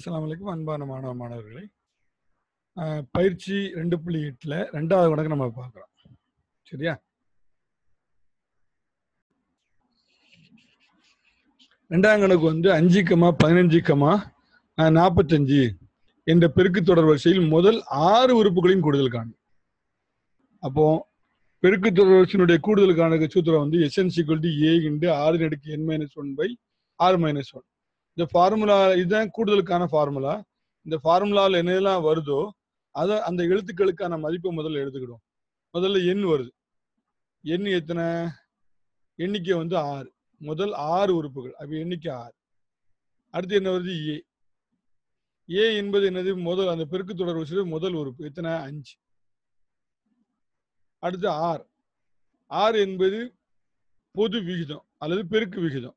அஸ்ஸலாமு அலைக்கும் அன்பான மாணவர்களே. பயிற்சி 2.8ல 2வது கணக்கு நம்ம பார்க்குறோம். சரியா? 2ஆம் கணக்கு வந்து 5,15,45 என்ற பெருக்கு தொடர் வரிசையில் முதல் 6 உறுப்புகளின் கூடுதல் காணும். அப்போ பெருக்கு தொடர் வரிசையினுடைய கூடுதல் காணுக்கு சூத்திரம் வந்து SN = A × r⁻n-1/r-1. இந்த ஃபார்முலா இதுதான் கூடுதலுக்கான ஃபார்முலா. இந்த ஃபார்முலாவில் என்னெல்லாம் வருதோ அதை அந்த எழுத்துக்களுக்கான மதிப்பை முதல்ல எடுத்துக்கிடும். முதல்ல எண் வருது. எண் எத்தனை? எண்ணிக்கை வந்து 6. முதல் 6 உறுப்புகள். அப்ப எண்ணிக்கை 6. அடுத்து என்ன வருது? ஏ. ஏ என்பது என்னது? முதல் அந்த பெருக்கு தொடர் வரிசையில் முதல் உறுப்பு. எத்தனை? 5. அடுத்து ஆர். ஆர் என்பது பொது விகிதம் அல்லது பெருக்கு விகிதம்.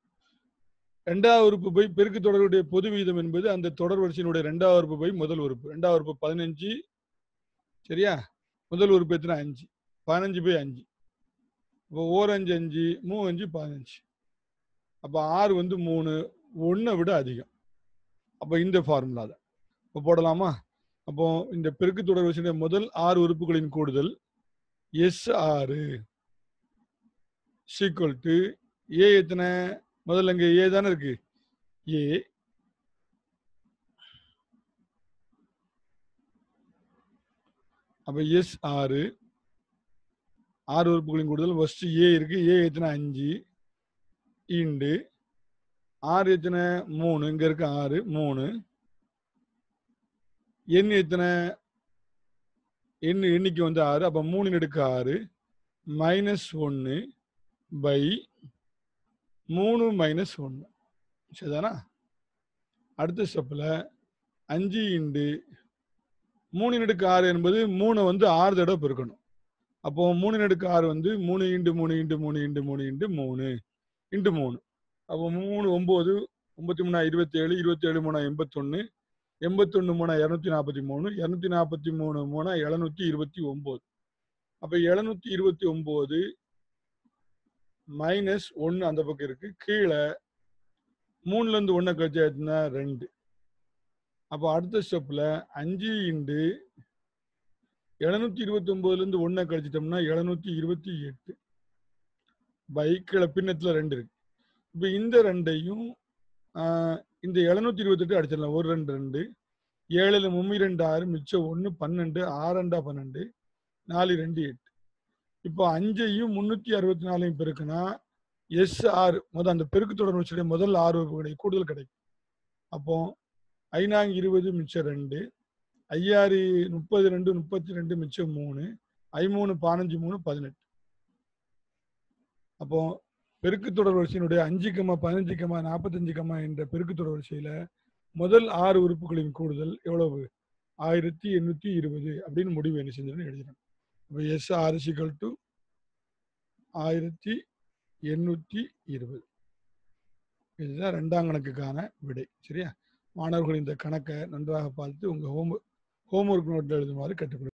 2வது உறுப்பு பை பெருக்கு தொடருடைய பொது விகிதம் என்பது அந்த தொடர் வரிசையினுடைய 2வது உறுப்பு பை முதல் உறுப்பு. 2வது உறுப்பு 15. சரியா? முதல் உறுப்பு எத்தனை? 5. 15/5. இப்போ 1 5 5 3 5 15. அப்போ ஆறு வந்து 3 1 விட அதிகம். அப்போ இந்த ஃபார்முலா தான் இப்போ போடலாமா? அப்போ இந்த பெருக்கு தொடர் வரிசையுடைய முதல் 6 உறுப்புகளின் கூடுதல் S6 = A எத்தனை? முதல்ல இங்க ஏ தானே இருக்கு. ஏ அப்ப S6 6 உறுப்புகளின் கூடுதல் ஃபர்ஸ்ட் ஏ இருக்கு. ஏ எத்தனை? 5 இண்டு ஆறு எத்தனை? 3. இங்க இருக்கு 6 3. எண் எத்தனை? எண்ணிக்கை வந்து 6. அப்ப 3/6 -1/3 - 1. சரிதானா? அடுத்த ஸ்டெப்ல 5 இண்டு 3/6 என்பது 3 வந்து 6 தடவை பெருக்கணும். அப்போ 3/6 வந்து 3 × 3 × 3 × 3 × 3 × 3. அப்போ 3 9 9 3 27 27 3 81 81 3 243 243 3 729. அப்ப 729 -1 அந்த பக்கம் இருக்கு. கீழே 3ல இருந்து 1 கழிச்சா 2. அப்போ அடுத்த ஸ்டெப்ல 5 இண்டு 729ல இருந்து 1 கழிச்சிட்டோம்னா 728 பை கீழே பின்னத்துல 2 இருக்கு. இப்போ இந்த 2ஐயும் இந்த 728 அடிச்சிடலாம். 1 2 2 7ல 3 2 6 மிச்சம் 1 12 6 2 12 4 2 8. இப்போ 5ஐயும் 364ஐயும் பெருக்குனா S6 முதல் அந்த பெருக்கு தொடர் வரிசையுடைய முதல் 6 உறுப்புகளுடைய கூடுதல் கிடைக்கும். அப்போ 5 20 மிச்சம் 2 5 32 32 மிச்சம் 3 5 15 3 18. அப்போ பெருக்கு தொடர் வரிசையினுடைய 5, 15, 45 என்ற பெருக்கு தொடர் வரிசையில முதல் 6 உறுப்புகளின் கூடுதல் எவ்வளவு? 1820 அப்படின்னு முடிவு என்ன செஞ்சதுன்னு எழுதிடும். இப்போ S6 = 1820. இதுதான் 2ஆம் கணக்குக்கான விடை. சரியா? மாணவர்கள் இந்த கணக்கை நன்றாக பார்த்து உங்க ஹோம்ஒர்க் நோட்டில் எழுதுமாறு கேட்டுக்கொள்கிறேன்.